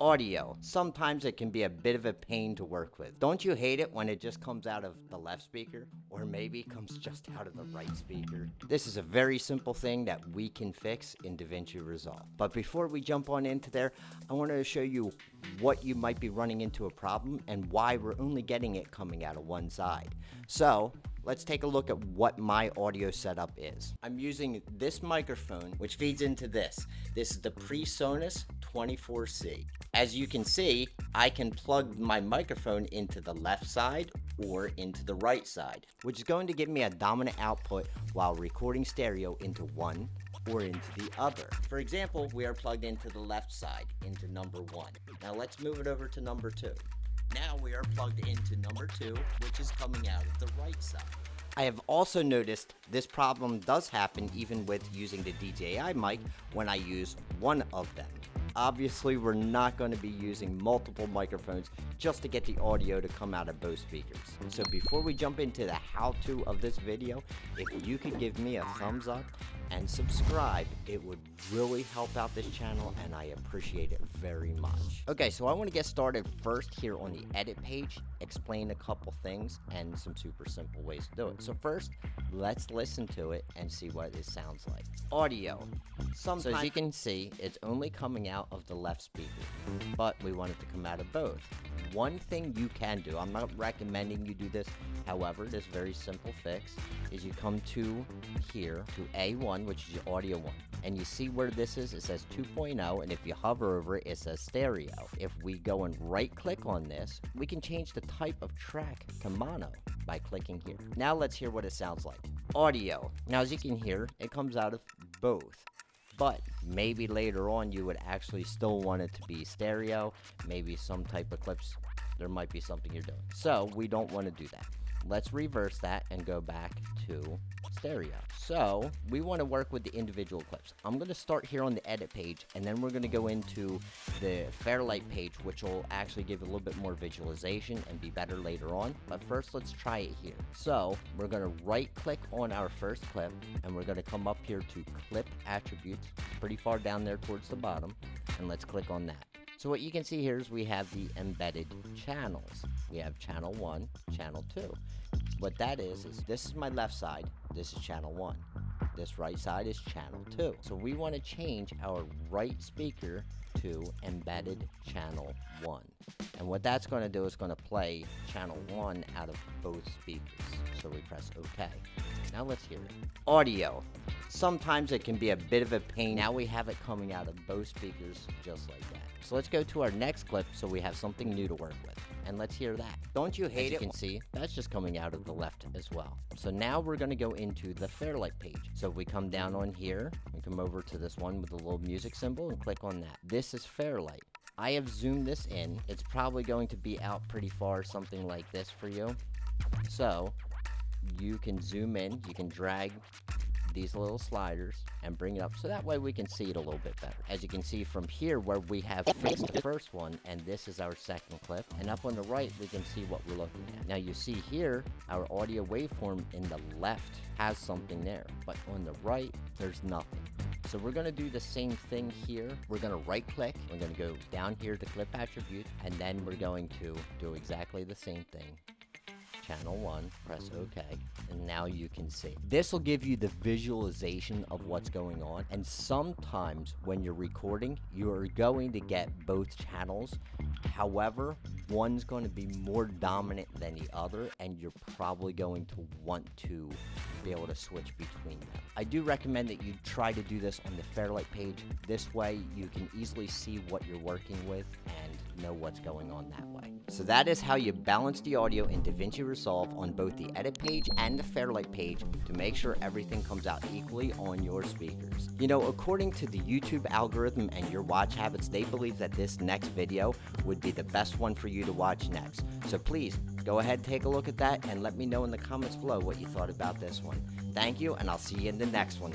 Audio. Sometimes it can be a bit of a pain to work with. Don't you hate it when it just comes out of the left speaker? Or maybe comes just out of the right speaker? This is a very simple thing that we can fix in DaVinci Resolve. But before we jump on into there, I want to show you what you might be running into a problem and why we're only getting it coming out of one side. So let's take a look at what my audio setup is. I'm using this microphone, which feeds into this. This is the PreSonus 24C. As you can see, I can plug my microphone into the left side or into the right side, which is going to give me a dominant output while recording stereo into one or into the other. For example, we are plugged into the left side, into number 1. Now let's move it over to number 2. Now we are plugged into number 2, which is coming out of the right side. I have also noticed this problem does happen even with using the DJI mic when I use one of them. Obviously, we're not going to be using multiple microphones just to get the audio to come out of both speakers. So before we jump into the how-to of this video, if you could give me a thumbs up and subscribe, it would really help out this channel and I appreciate it very much. Okay, so I want to get started first here on the edit page, explain a couple things and some super simple ways to do it. So first, let's listen to it and see what it sounds like. Audio. So as you can see, it's only coming out of the left speaker, but we want it to come out of both. One thing you can do, I'm not recommending you do this, however, this very simple fix is you come to here, to A1, which is your audio 1, and you see where this is, it says 2.0, and if you hover over it, it says stereo. If we go and right click on this, we can change the type of track to mono by clicking here. Now let's hear what it sounds like. Audio. Now as you can hear, it comes out of both. But maybe later on you would actually still want it to be stereo, maybe some type of clips, there might be something you're doing. So we don't want to do that. Let's reverse that and go back to stereo. So we want to work with the individual clips. I'm going to start here on the edit page and then we're going to go into the Fairlight page, which will actually give a little bit more visualization and be better later on. But first let's try it here. So we're going to right click on our first clip and we're going to come up here to clip attributes, pretty far down there towards the bottom, and let's click on that. So what you can see here is we have the embedded channels. We have channel 1, channel 2. What that is this is my left side, this is channel 1. This right side is channel 2. So we want to change our right speaker to embedded channel 1. And what that's going to do is going to play channel 1 out of both speakers. So we press OK. Now let's hear it. Audio. Sometimes it can be a bit of a pain. Now we have it coming out of both speakers just like that. So let's go to our next clip so we have something new to work with. And let's hear that. Don't you hate it? As you can see, that's just coming out of the left as well. So now we're going to go into the Fairlight page. So if we come down on here, we come over to this one with the little music symbol and click on that. This is Fairlight. I have zoomed this in. It's probably going to be out pretty far, something like this for you. So you can zoom in, you can drag these little sliders and bring it up so that way we can see it a little bit better. As you can see from here where we have fixed the first one and this is our second clip, and up on the right we can see what we're looking at. Now you see here our audio waveform in the left has something there, but on the right there's nothing. So we're going to do the same thing here. We're going to right click, we're going to go down here to clip attribute, and then we're going to do exactly the same thing. Channel 1, press OK, and now you can see. This will give you the visualization of what's going on, and sometimes when you're recording, you're going to get both channels. However, one's going to be more dominant than the other, and you're probably going to want to be able to switch between them. I do recommend that you try to do this on the Fairlight page. This way, you can easily see what you're working with and know what's going on that way. So that is how you balance the audio in DaVinci Resolve on both the edit page and the Fairlight page to make sure everything comes out equally on your speakers. You know, according to the YouTube algorithm and your watch habits, they believe that this next video would be the best one for you to watch next. So please go ahead, take a look at that, and let me know in the comments below what you thought about this one. Thank you, and I'll see you in the next one.